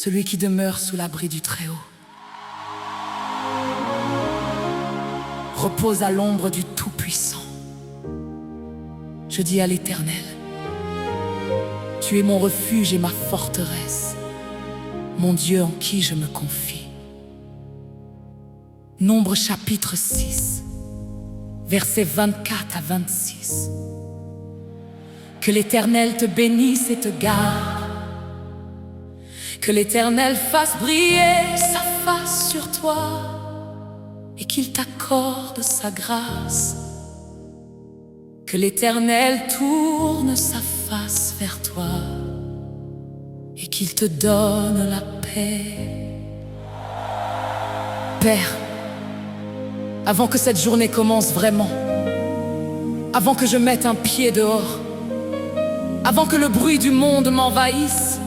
celui qui demeure sous l'abri du Très-Haut, repose à l'ombre du Tout-Puissant. Je dis à l'Éternel: tu es mon refuge et ma forteresse, mon Dieu en qui je me confie. Nombre chapitre 6, versets 24 à 26. Que l'Éternel te bénisse et te garde. Que l'Éternel fasse briller sa face sur toi et qu'il t'accorde sa grâce. Que l'Éternel tourne sa face vers toi et qu'il te donne la paix. Père, avant que cette journée commence vraiment, avant que je mette un pied dehors, avant que le bruit du monde m'envahisse,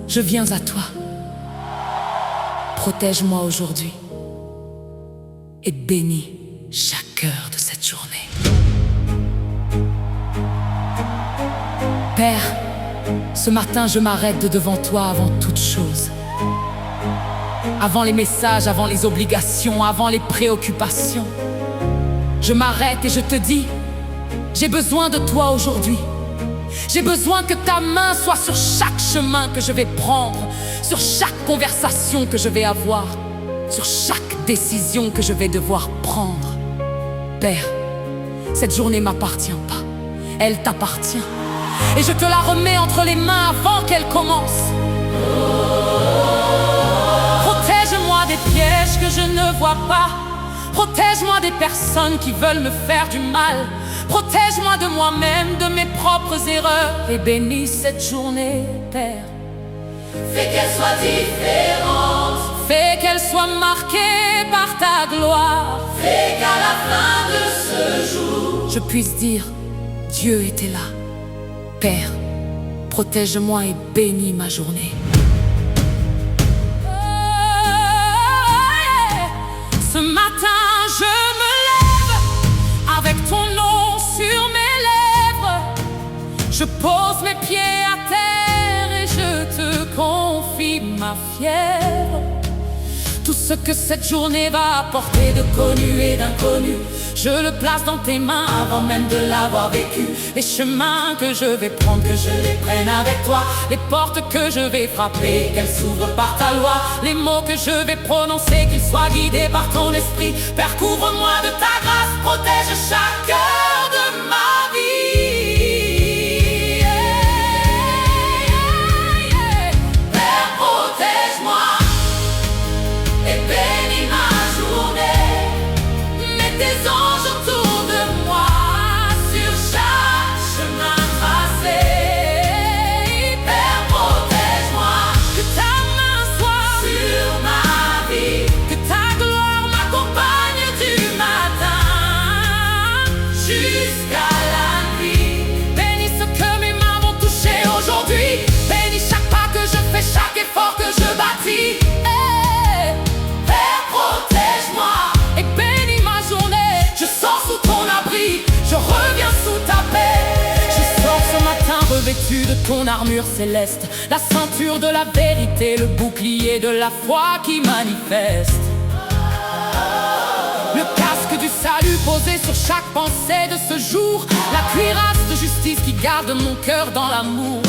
je viens à toi. Protège-moi aujourd'hui et bénis chaque heure de cette journée. Père, ce matin je m'arrête de devant toi avant toute chose. Avant les messages, avant les obligations, avant les préoccupations. Je m'arrête et je te dis: j'ai besoin de toi aujourd'hui. J'ai besoin que ta main soit sur chaque chemin que je vais prendre, sur chaque conversation que je vais avoir, sur chaque décision que je vais devoir prendre. Père, cette journée m'appartient pas, elle t'appartient. Et je te la remets entre les mains avant qu'elle commence. Protège-moi des pièges que je ne vois pas. Protège-moi des personnes qui veulent me faire du mal. Protège-moi de moi-même, de mes propres erreurs. Et bénis cette journée, Père. Fais qu'elle soit différente. Fais qu'elle soit marquée par ta gloire. Fais qu'à la fin de ce jour, je puisse dire: Dieu était là. Père, protège-moi et bénis ma journée. Ce matin, je me lève avec ton nom sur mes lèvres. Je pose mes pieds à terre et je te confie ma fièvre. Tout ce que cette journée va apporter de connu et d'inconnu, je le place dans tes mains avant même de l'avoir vécu. Les chemins que je vais prendre, que je les prenne avec toi. Les portes que je vais frapper, qu'elles s'ouvrent par ta loi. Les mots que je vais prononcer, qu'ils soient guidés par ton esprit. Père, couvre-moi de ta grâce, protège chaque heure de ma vie. Père, protège-moi et bénis ma journée. Mets tes anges autour de moi, sur chaque chemin tracé. Père, protège-moi, Que ta main soit sur ma vie, que ta gloire m'accompagne du matin jusqu'à la nuit. Bénis ce que mes mains vont toucher aujourd'hui. Bénis chaque pas que je fais, chaque effort que je bâtis. Père, protège-moi Et bénis ma journée. Je sors sous ton abri, je reviens sous ta paix. Je sors ce matin revêtu de ton armure céleste, la ceinture de la vérité, le bouclier de la foi qui manifeste. Le casque du salut posé sur chaque pensée de ce jour, la cuirasse de justice qui garde mon cœur dans l'amour.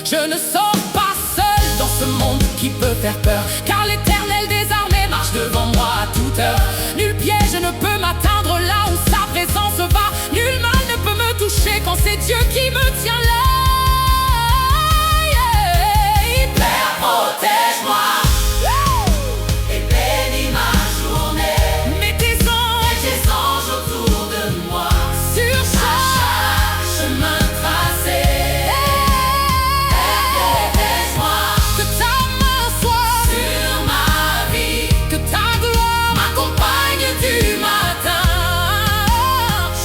Je ne sors pas seul dans ce monde qui peut faire peur, car l'Éternel des armées marche devant moi à toute heure. Nul piège ne peut m'atteindre là où sa présence va. Nul mal ne peut me toucher quand c'est Dieu qui me tient là. Père, protège-moi et bénis ma journée. Mets tes anges Tes anges autour de moi, sur à chaque chaque chemin tracé. Père, protège-moi que ta main soit sur ma vie, que ta gloire m'accompagne du matin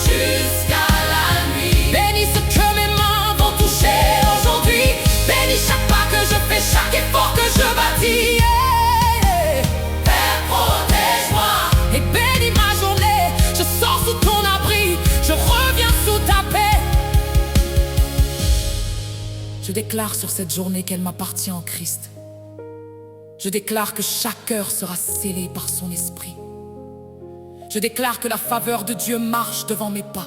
jusqu'à la nuit. bénis ce que mes mains Je déclare sur cette journée qu'elle m'appartient en Christ. Je déclare que chaque cœur sera scellé par son esprit. Je déclare que la faveur de Dieu marche devant mes pas,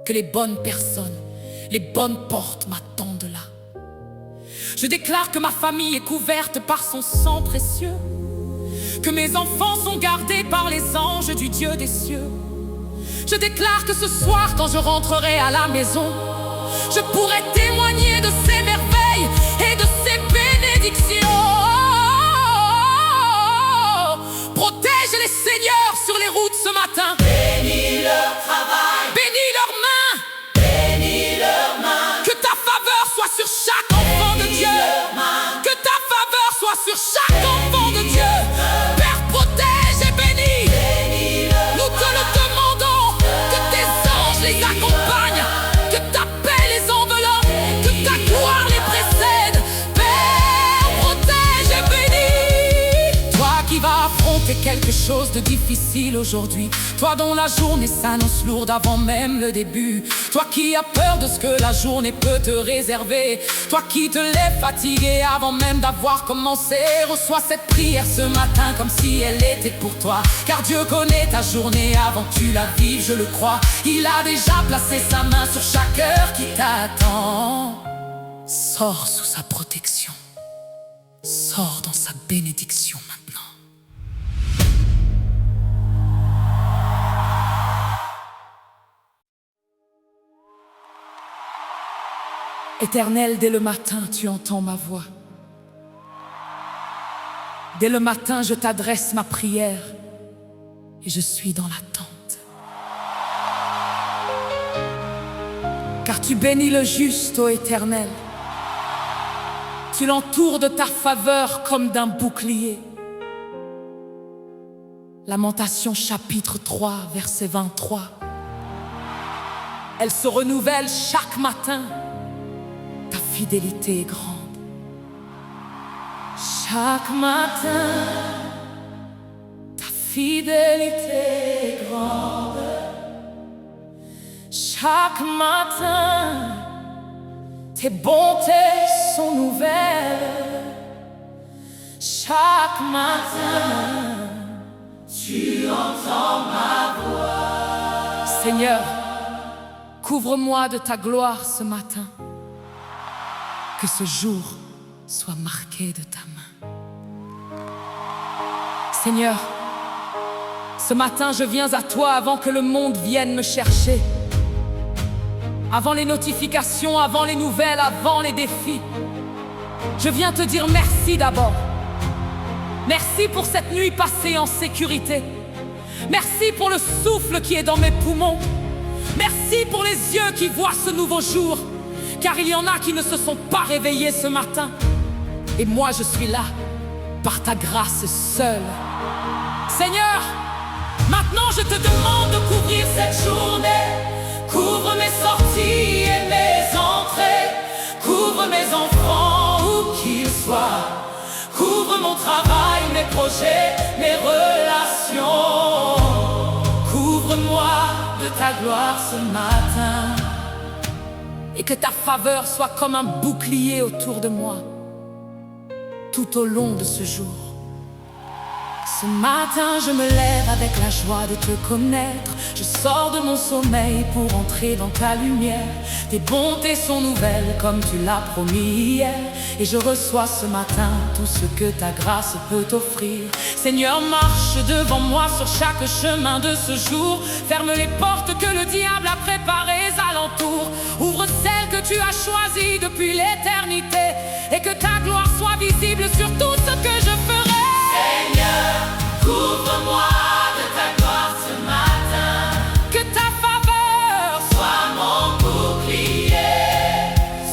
que les bonnes personnes, les bonnes portes m'attendent là. Je déclare que ma famille est couverte par son sang précieux, que mes enfants sont gardés par les anges du Dieu des cieux. Je déclare que ce soir, quand je rentrerai à la maison, je pourrai témoigner de ses merveilles et de ses bénédictions. Protège les seigneurs sur les routes ce matin. Bénis leur travail, Bénis leurs mains. bénis leurs mains, Que ta faveur soit sur chaque enfant de Dieu. leurs mains. Que ta faveur soit sur chaque enfant de Dieu. Père, protège et bénis. Bénis leurs Nous te le demandons. Que tes anges les accompagnent. Que ta paix les enveloppe. Que ta gloire les précède. Père, protège et bénis. Toi qui vas affronter quelque chose de difficile aujourd'hui. Toi dont la journée s'annonce lourde avant même le début. Toi qui as peur de ce que la journée peut te réserver. Toi qui te lèves fatigué avant même d'avoir commencé. Reçois cette prière ce matin comme si elle était pour toi. Car Dieu connaît ta journée avant que tu la vives, je le crois. Il a déjà placé sa main sur chaque heure qui t'attend. Sors sous sa protection. Sors dans sa bénédiction maintenant. Éternel, dès le matin, tu entends ma voix. Dès le matin, je t'adresse ma prière et je suis dans l'attente. Car tu bénis le juste, ô Éternel. Tu l'entoures de ta faveur comme d'un bouclier. Lamentation chapitre 3, verset 23. Elle se renouvelle chaque matin. Ta fidélité est grande. Chaque matin, ta fidélité est grande. Chaque matin, tes bontés sont nouvelles. Chaque matin, tu entends ma voix. Seigneur, couvre-moi de ta gloire ce matin. Que ce jour soit marqué de ta main. Seigneur, ce matin je viens à toi avant que le monde vienne me chercher. Avant les notifications, avant les nouvelles, avant les défis. Je viens te dire merci d'abord. Merci pour cette nuit passée en sécurité. Merci pour le souffle qui est dans mes poumons. Merci pour les yeux qui voient ce nouveau jour. Car il y en a qui ne se sont pas réveillés ce matin. Et moi je suis là, par ta grâce seule. Seigneur, maintenant je te demande de couvrir cette journée. Couvre mes sorties et mes entrées. Couvre mes enfants où qu'ils soient. Couvre mon travail, mes projets, mes relations. Couvre-moi de ta gloire ce matin. Et que ta faveur soit comme un bouclier autour de moi, tout au long de ce jour. Ce matin, je me lève avec la joie de te connaître. Je sors de mon sommeil pour entrer dans ta lumière. Tes bontés sont nouvelles comme tu l'as promis hier. Et je reçois ce matin tout ce que ta grâce peut offrir. Seigneur, marche devant moi sur chaque chemin de ce jour. Ferme les portes que le diable a préparées alentour. Ouvre celles que tu as choisies depuis l'éternité. Et que ta gloire soit visible sur tout ce que je ferai. Seigneur, couvre-moi de ta gloire ce matin. Que ta faveur Sois mon bouclier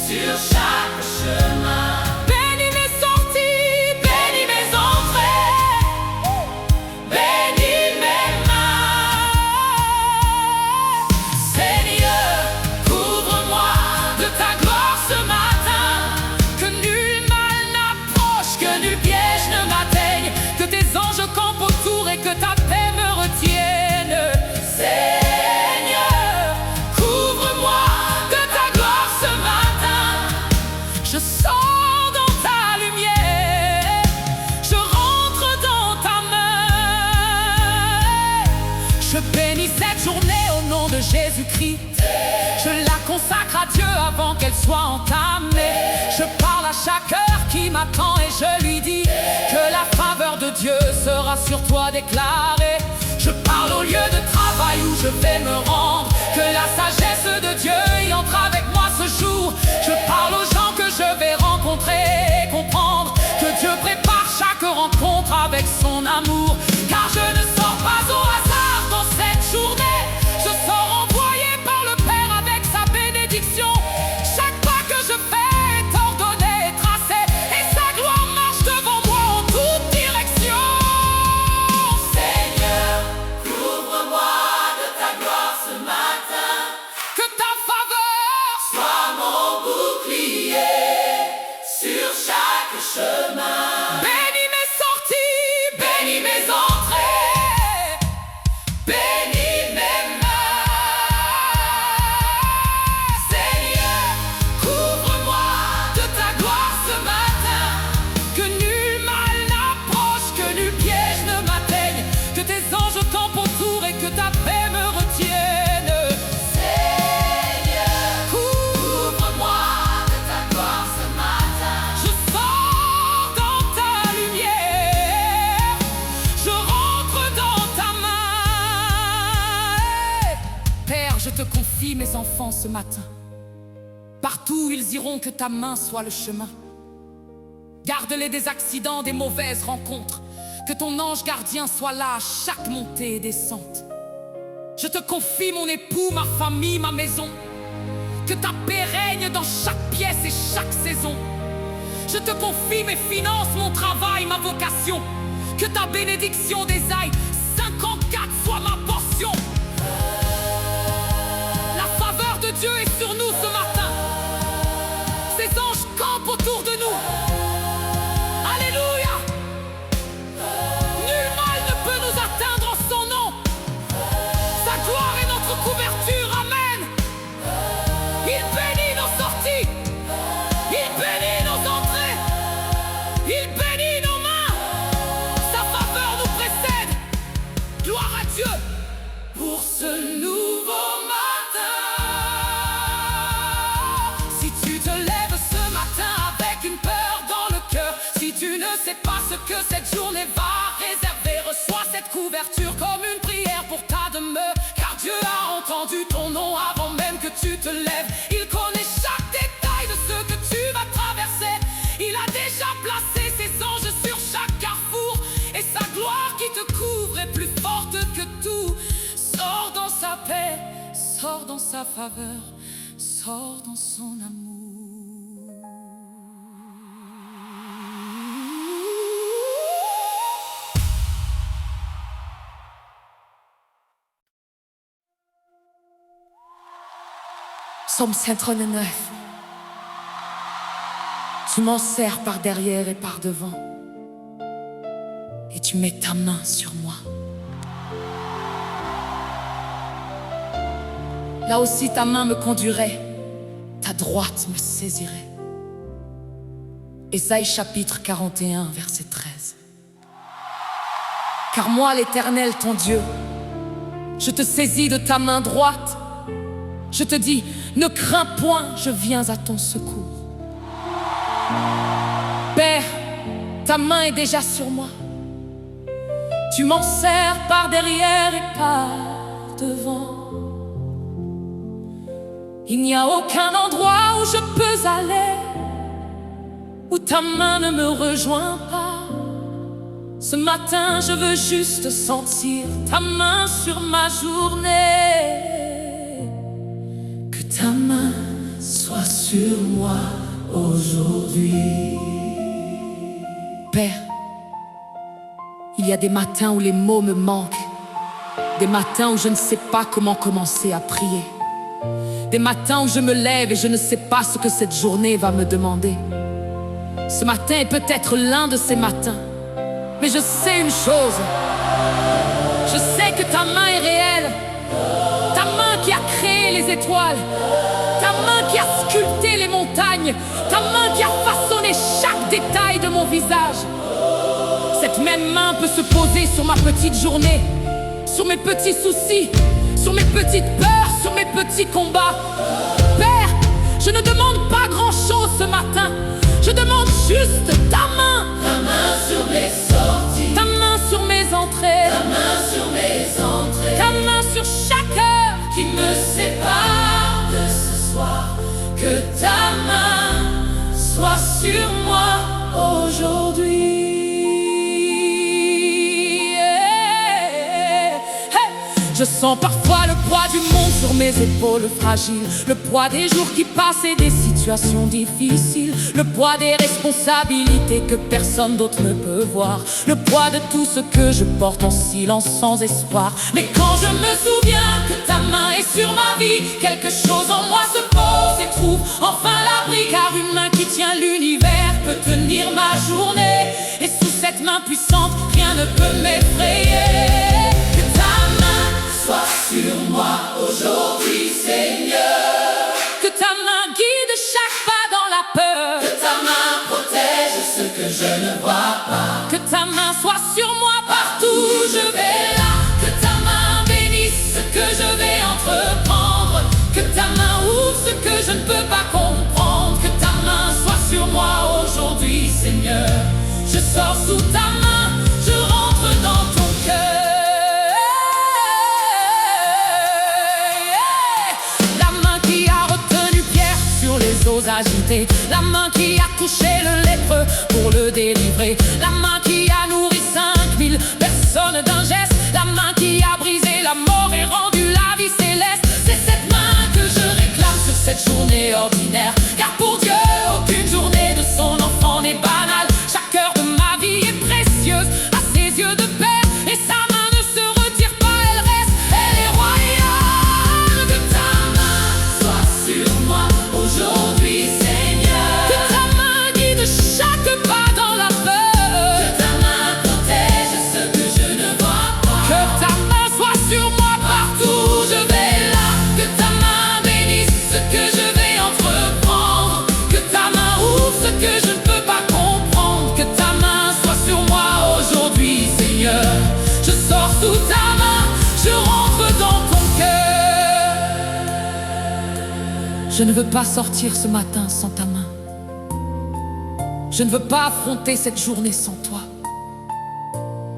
sur chaque chemin. bénisse mes sorties, bénisse mes entrées, Bénis mes mains. Seigneur, couvre-moi de ta gloire ce matin. Que nul mal n'approche, que nul piège ne m'atteigne. Que tes anges campent autour et que ta Jésus-Christ. Je la consacre à Dieu avant qu'elle soit entamée. Je parle à chaque heure qui m'attend et je lui dis que la faveur de Dieu sera sur toi déclarée. Je parle au lieu de travail où je vais me rendre, que la sagesse de Dieu y entre avec moi ce jour. Je parle aux gens que je vais rencontrer et comprendre que Dieu prépare chaque rencontre avec son amour. Car je ne sors pas au hasard dans cette journée, je sors envoyé par le Père avec sa bénédiction. Chaque pas que je fais est ordonné et tracé, et sa gloire marche devant moi en toute direction. Seigneur, couvre-moi de ta gloire ce matin. Que ta faveur Sois mon bouclier sur chaque chemin. bénit mes sorties, bénit mes entrées, Bénis mes mains. Seigneur, couvre-moi de ta gloire ce matin. Que nul mal n'approche, que nul piège ne m'atteigne, que tes anges campent autour et que ta paix me retienne. Seigneur, Couvre-moi, de ta gloire ce matin. je sors dans ta lumière, je rentre dans ta main. Père, je te confie mes enfants ce matin. Partout où ils iront, que ta main soit le chemin. Garde-les des accidents, des mauvaises rencontres. Que ton ange gardien soit là à chaque montée et descente. Je te confie mon époux, ma famille, ma maison. Que ta paix règne dans chaque pièce et chaque saison. Je te confie mes finances, mon travail, ma vocation. Que ta bénédiction des ailes 54 soit ma portion. La faveur de Dieu est sur nous ce matin. Ses anges campent autour de nous. Alléluia. Nul mal ne peut nous atteindre en son nom. Sa gloire est notre couverture. Amen. Il bénit nos sorties. Il bénit nos entrées. Il bénit nos mains. Sa faveur nous précède. Gloire à Dieu pour ce nouveau matin. Si tu te lèves ce matin avec une peur dans le cœur, si tu ne sais pas ce que cette journée va réserver, reçois cette couverture comme une prière pour ta demeure. Car Dieu a entendu ton nom avant même que tu te lèves. Il connaît chaque détail de ce que tu vas traverser. Il a déjà placé ses anges sur chaque carrefour, et sa gloire qui te couvre est plus forte que tout. Sors dans sa paix, sors dans sa faveur, sors dans son amour. Psaume 139. Tu m'en sers par derrière et par devant, et tu mets ta main sur moi. Là aussi ta main me conduirait, ta droite me saisirait. Ésaïe chapitre 41, verset 13. Car moi, l'Éternel, ton Dieu, je te saisis de ta main droite. Je te dis, ne crains point, je viens à ton secours. Père, ta main est déjà sur moi. Tu m'en sers par derrière et par devant. Il n'y a aucun endroit où je peux aller où ta main ne me rejoint pas. Ce matin, je veux juste sentir ta main sur ma journée. Que ta main soit sur moi aujourd'hui. Père, il y a des matins où les mots me manquent, des matins où je ne sais pas comment commencer à prier, des matins où je me lève et je ne sais pas ce que cette journée va me demander. Ce matin est peut-être l'un de ces matins, mais je sais une chose, je sais que ta main est réelle, ta main qui a créé les étoiles, ta main qui a sculpté les montagnes, ta main qui a façonné chaque détail de mon visage. Cette même main peut se poser sur ma petite journée, sur mes petits soucis, sur mes petites peurs, sur mes petits combats. Père, je ne demande pas grand-chose ce matin. Je demande juste ta main. Ta main sur mes sorties, Ta main sur mes entrées, ta main sur mes entrées, ta main sur chaque heure qui me sépare de ce soir. Que ta main soit sur moi aujourd'hui. Je sens parfois le poids du monde sur mes épaules fragiles, le poids des jours qui passent et des situations difficiles, le poids des responsabilités que personne d'autre ne peut voir, le poids de tout ce que je porte en silence sans espoir. Mais quand je me souviens que ta main est sur ma vie, quelque chose en moi se pose et trouve enfin l'abri, car une main qui tient l'univers peut tenir ma journée, et sous cette main puissante, rien ne peut m'effrayer. Sois sur moi aujourd'hui, Seigneur. Que ta main guide chaque pas dans la peur. Que ta main protège ce que je ne vois pas. Que ta main soit sur moi partout où je vais là. Que ta main bénisse ce que je vais entreprendre. Que ta main ouvre ce que je ne peux pas comprendre. Que ta main soit sur moi aujourd'hui, Seigneur. Je sors sous ta main, je rentre dans ton cœur. Agité, la main qui a touché le lépreux pour le délivrer, la main qui a nourri 5000 personnes d'un geste, la main qui a brisé la mort et rendu la vie céleste. C'est cette main que je réclame sur cette journée ordinaire, car pour Dieu aucune journée de son enfant n'est banale. Chaque heure de ma vie est précieuse à ses yeux de père, et sa main ne se retire pas, elle reste, elle est royale. Que ta main soit sur moi aujourd'hui. Sous ta main, je rentre dans ton cœur. Je ne veux pas sortir ce matin sans ta main. Je ne veux pas affronter cette journée sans toi.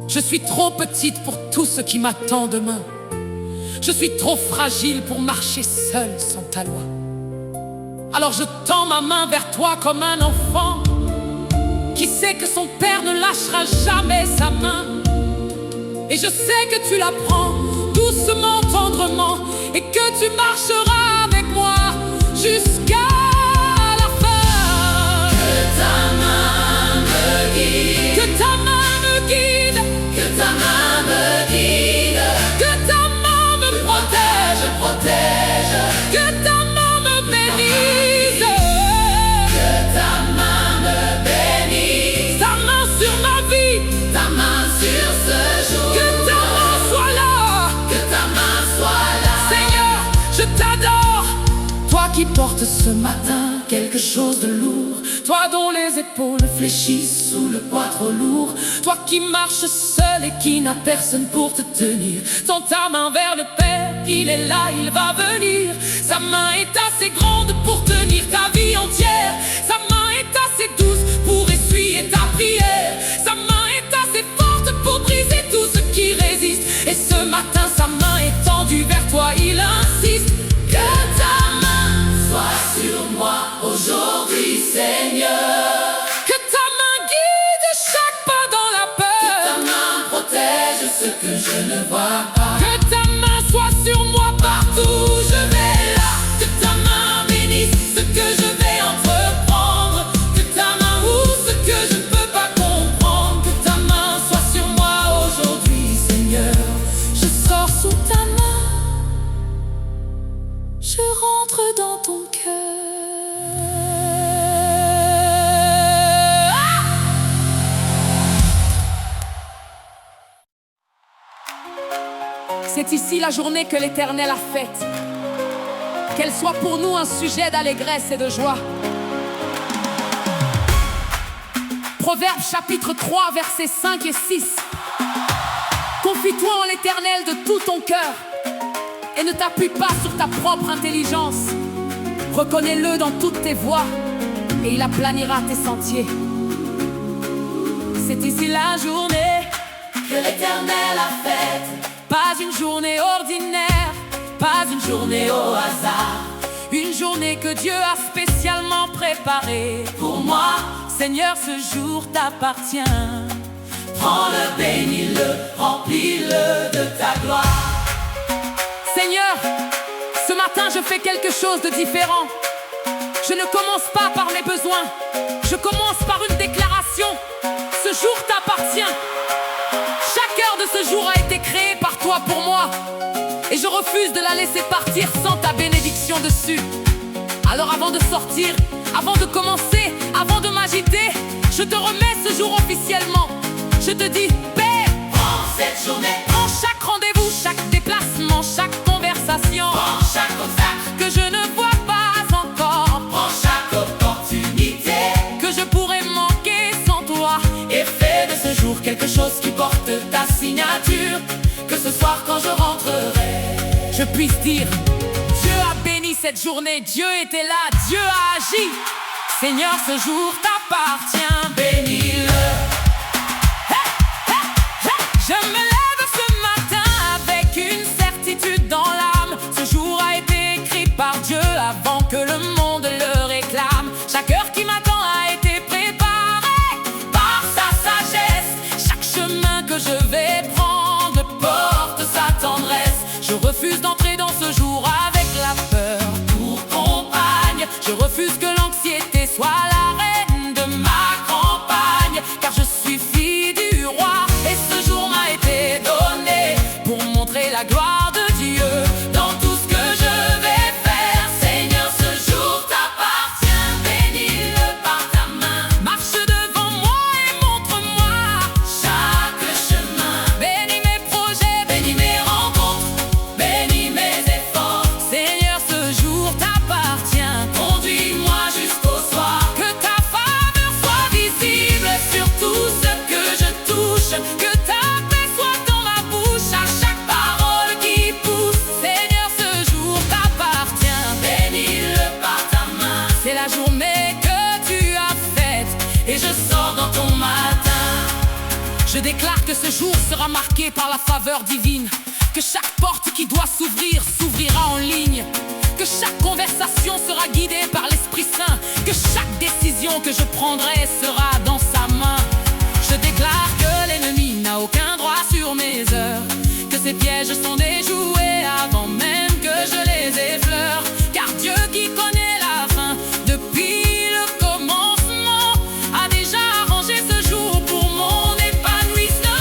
Je suis trop petite pour tout ce qui m'attend demain. Je suis trop fragile pour marcher seule sans ta loi. Alors je tends ma main vers toi comme un enfant qui sait que son père ne lâchera jamais sa main. Et je sais que tu la prends doucement, tendrement, et que tu marcheras avec moi jusqu'à la fin. Que ta main me guide. Que ta main me guide. Que ta main me guide. Que ta main me protège, protège. Que ta main me bénisse. Que ta main me bénisse. Ta main sur ma vie. Ta main sur ce jour. Toi qui portes ce matin quelque chose de lourd, toi dont les épaules fléchissent sous le poids trop lourd, toi qui marches seul et qui n'as personne pour te tenir, tends ta main vers le Père, il est là, il va venir. Sa main est assez grande pour tenir ta vie entière. Sa main est assez douce pour essuyer ta prière. Sa main est assez forte pour briser tout ce qui résiste. Et ce matin sa main est tendue vers toi, il insiste. Que ta main soit sur moi aujourd'hui, Seigneur. Que ta main guide chaque pas dans la peur. Que ta main protège ce que je ne vois pas. Que ta main soit sur moi partout où je vais là. Que ta main bénisse ce que je vais entreprendre. Que ta main ouvre ce que je ne peux pas comprendre. Que ta main soit sur moi aujourd'hui, Seigneur. Je sors sous ta main, je rentre dans ton cœur. C'est ici la journée que l'Éternel a faite. Qu'elle soit pour nous un sujet d'allégresse et de joie. Proverbes chapitre 3, versets 5 et 6. Confie-toi en l'Éternel de tout ton cœur et ne t'appuie pas sur ta propre intelligence. Reconnais-le dans toutes tes voies et il aplanira tes sentiers. C'est ici la journée que l'Éternel a faite. Pas une journée ordinaire, pas une journée au hasard. Une journée que Dieu a spécialement préparée Pour moi, Seigneur, ce jour t'appartient. prends-le, bénis-le, remplis-le de ta gloire. Seigneur, ce matin je fais quelque chose de différent. Je ne commence pas par mes besoins, je commence par une déclaration. Ce jour t'appartient. Chaque heure de ce jour a été créée par toi pour moi, et je refuse de la laisser partir sans ta bénédiction dessus. Alors avant de sortir, avant de commencer, avant de m'agiter, je te remets ce jour officiellement. Je te dis, paix, Prends cette journée, prends chaque rendez-vous, chaque déplacement, chaque conversation prends chaque obstacle, que je ne vois pas encore, prends chaque opportunité, que je pourrais manquer sans toi. et fais de ce jour quelque chose qui porte ta signature. Que ce soir quand je rentrerai, Je puisse dire, Dieu a béni cette journée, Dieu était là, Dieu a agi. Seigneur, ce jour t'appartient, bénis-le. Je me lève ce matin avec une certitude dans l'âme. Ce jour a été écrit par Dieu avant que le monde le réclame. Chaque heure qui m'attend a été préparée par sa sagesse. Chaque chemin que je vais prendre porte sa tendresse. Je refuse d'entrer dans ce jour avec la peur pour compagne. Je refuse que l'anxiété soit la reine de ma campagne, car je suis fille du roi et ce jour m'a été donné pour montrer la gloire de Dieu dans tout ce que je vais faire. Seigneur, ce jour t'appartient, bénis-le par ta main. Marche devant moi et montre-moi Chaque chemin, bénis mes projets, bénis mes rencontres, bénis mes efforts. Seigneur, ce jour t'appartient. Conduis-moi jusqu'au soir, Que ta faveur soit visible sur tout ce que je touche. Que ta paix soit dans ma bouche à chaque parole qui pousse. Seigneur, ce jour t'appartient. bénis-le par ta main. C'est la journée que tu as faite et je sors dans ton matin. Je déclare que ce jour sera marqué par la faveur divine. Que chaque porte qui doit s'ouvrir s'ouvrira en ligne. Que chaque conversation sera guidée par l'Esprit Saint. Que chaque décision que je prendrai sera dans sa main. Je déclare que l'ennemi n'a aucun droit sur mes heures. Que ses pièges sont déjoués avant même que je les effleure. Car Dieu qui connaît la fin depuis le commencement a déjà arrangé ce jour pour mon épanouissement.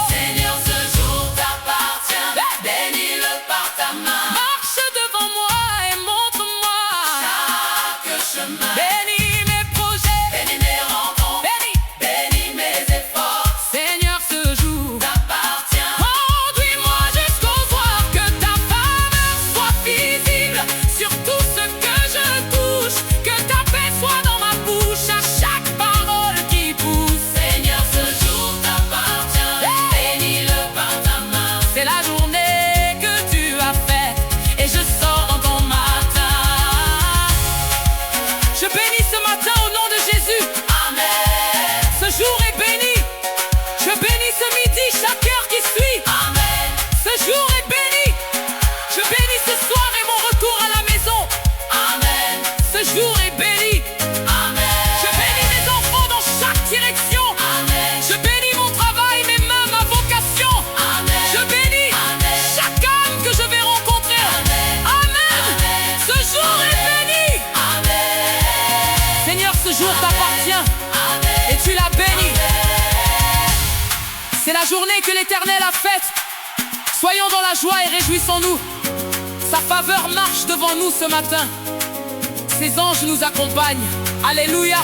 Seigneur, ce jour t'appartient, bénis-le par ta main. Marche devant moi et montre-moi. Chaque chemin, Bénis mes projets, bénis mes rencontres, bénis, bénis mes efforts. Seigneur, ce jour T'appartient, conduis-moi jusqu'au soir. Que ta faveur soit visible sur tout ce que je touche. Que ta paix soit dans ma bouche à chaque parole qui pousse. Seigneur, ce jour t'appartient, bénis-le par ta main. C'est la journée que tu as faite et je sors dans ton matin. Je bénis ce matin au nom de Jésus. Amen, Ce jour est béni. Je bénis ce midi, chaque heure qui suit. amen, Ce jour est béni. Je bénis ce soir et mon retour à la maison. amen, Ce jour est béni. amen, Je bénis mes enfants dans chaque direction. amen, Je bénis mon travail, mes mains, ma vocation. amen, Je bénis amen, chaque âme que je vais rencontrer. Amen. Ce jour est béni. amen, Seigneur, ce jour t'appartient amen. et tu l'as béni. C'est la journée que l'Éternel a faite. Soyons dans la joie et réjouissons-nous. Sa faveur marche devant nous ce matin. Ses anges nous accompagnent. Alléluia.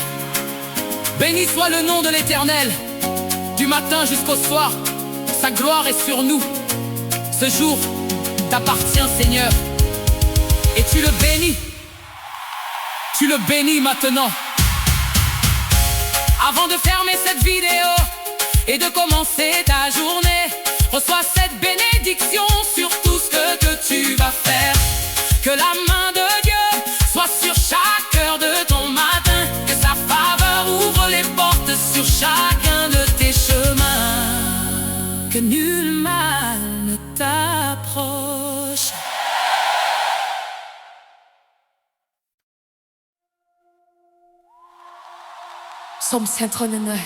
Béni soit le nom de l'Éternel. Du matin jusqu'au soir, sa gloire est sur nous. Ce jour t'appartient, Seigneur, et tu le bénis. Tu le bénis maintenant. Avant de fermer cette vidéo et de commencer ta journée, reçois cette bénédiction sur tout ce que tu vas faire. Que la main de Dieu soit sur chaque heure de ton matin, que sa faveur ouvre les portes sur chacun de tes chemins, que nul mal ne t'approche. Psaume 139.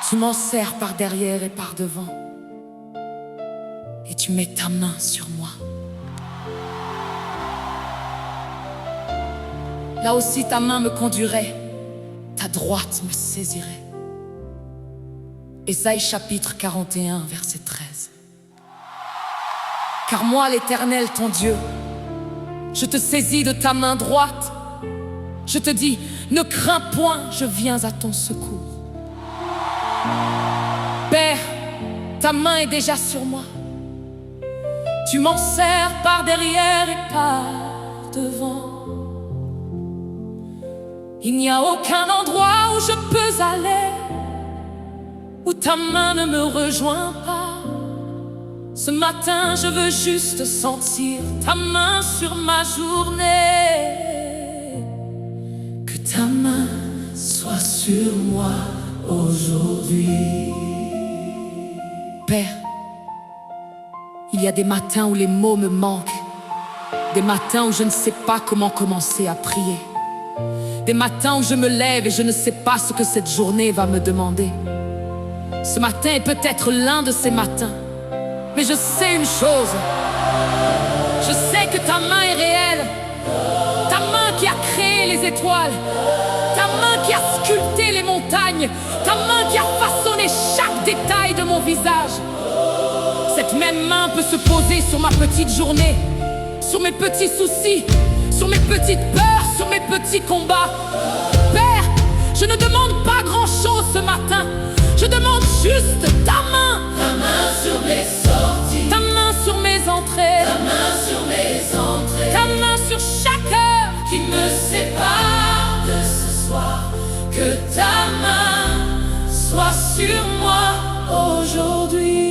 Tu m'en sers par derrière et par devant, et tu mets ta main sur moi. Là aussi ta main me conduirait, ta droite me saisirait. Ésaïe chapitre 41, verset 13. Car moi, l'Éternel, ton Dieu, je te saisis de ta main droite. Je te dis, ne crains point, je viens à ton secours. Père, ta main est déjà sur moi. Tu m'en sers par derrière et par devant. Il n'y a aucun endroit où je peux aller où ta main ne me rejoint pas. Ce matin, je veux juste sentir ta main sur ma journée. Que ta main soit sur moi aujourd'hui. Père, il y a des matins où les mots me manquent, des matins où je ne sais pas comment commencer à prier, des matins où je me lève et je ne sais pas ce que cette journée va me demander. Ce matin est peut-être l'un de ces matins, mais je sais une chose, je sais que ta main est réelle, ta main qui a créé les étoiles, ta main qui a sculpté les montagnes, ta main qui a façonné chaque détail de mon visage. Cette même main peut se poser sur ma petite journée, sur mes petits soucis, sur mes petites peurs, sur mes petits combats. Père, je ne demande pas grand-chose ce matin, je demande juste ta main. Ta main sur mes sorties, ta main sur mes entrées, ta main sur mes entrées, ta main sur chaque heure qui me sépare de ce soir. Que ta main soit sur moi aujourd'hui.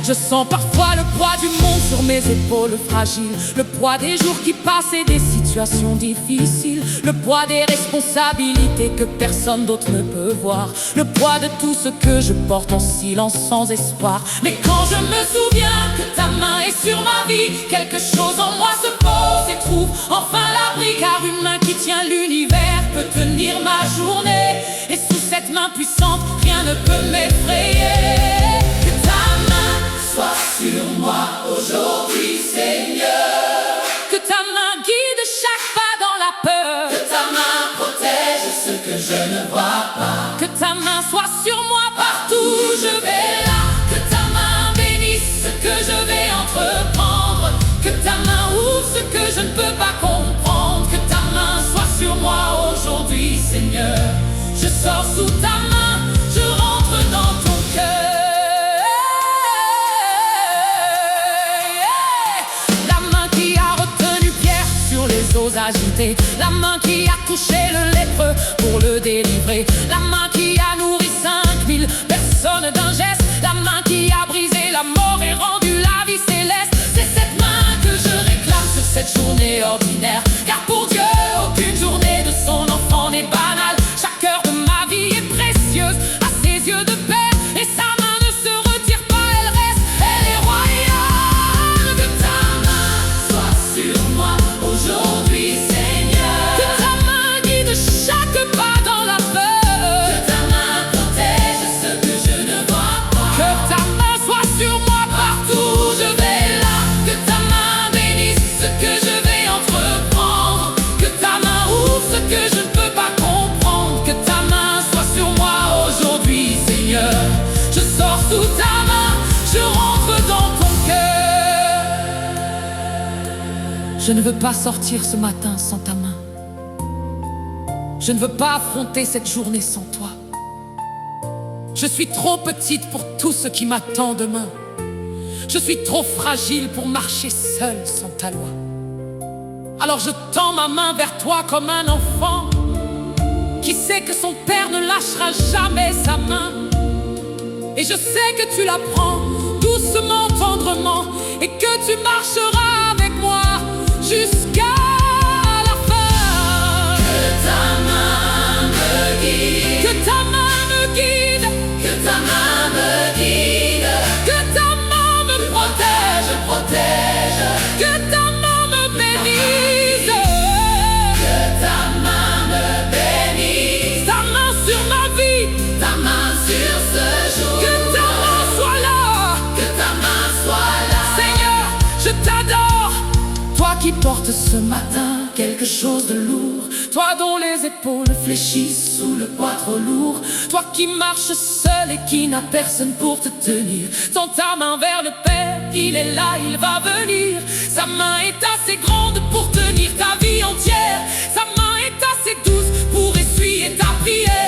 Je sens parfois le poids du monde sur mes épaules fragiles, le poids des jours qui passent et des situations difficiles, le poids des responsabilités que personne d'autre ne peut voir, le poids de tout ce que je porte en silence sans espoir. Mais quand je me souviens que ta main est sur ma vie, quelque chose en moi se pose et trouve enfin l'abri, car une main qui tient l'univers peut tenir ma journée, et sous cette main puissante, rien ne peut m'effrayer. Sois sur moi aujourd'hui, Seigneur. Que ta main guide chaque pas dans la peur. Que ta main protège ce que je ne vois pas. Que ta main soit sur moi partout où je vais là. Que ta main bénisse ce que je vais entreprendre. Que ta main ouvre ce que je ne peux pas comprendre. Que ta main soit sur moi aujourd'hui, Seigneur. Je sors sous ta main, je rentre dans ton cœur. Agité, la main qui a touché le lépreux pour le délivrer, la main qui a nourri 5000 personnes d'un geste, la main qui a brisé la mort et rendu la vie céleste. C'est cette main que je réclame sur cette journée ordinaire, car pour Dieu aucune journée de son enfant n'est banale. Chaque heure de ma vie est précieuse à ses yeux de père, et sa main ne se retire pas, elle reste, elle est royale. Que ta main soit sur moi aujourd'hui. Sous ta main, je rentre dans ton cœur. Je ne veux pas sortir ce matin sans ta main. Je ne veux pas affronter cette journée sans toi. Je suis trop petite pour tout ce qui m'attend demain. Je suis trop fragile pour marcher seule sans ta loi. Alors je tends ma main vers toi comme un enfant qui sait que son père ne lâchera jamais sa main. Et je sais que tu la prends doucement, tendrement, et que tu marcheras avec moi jusqu'à la fin. Que ta main me guide, Que ta main me guide, que ta main me guide, que ta main me protège, protège, que ta main me bénisse, que ta main me bénisse, ta main sur ma vie, ta main sur ce jour, que ta main soit là. que ta main soit là. Seigneur, je t'adore. Toi qui portes ce matin quelque chose de lourd, toi dont les épaules fléchissent sous le poids trop lourd, toi qui marches seul et qui n'as personne pour te tenir. Tends ta main vers le Père, il est là, il va venir. Sa main est assez grande pour tenir ta vie entière. Sa main est assez douce pour essuyer ta prière.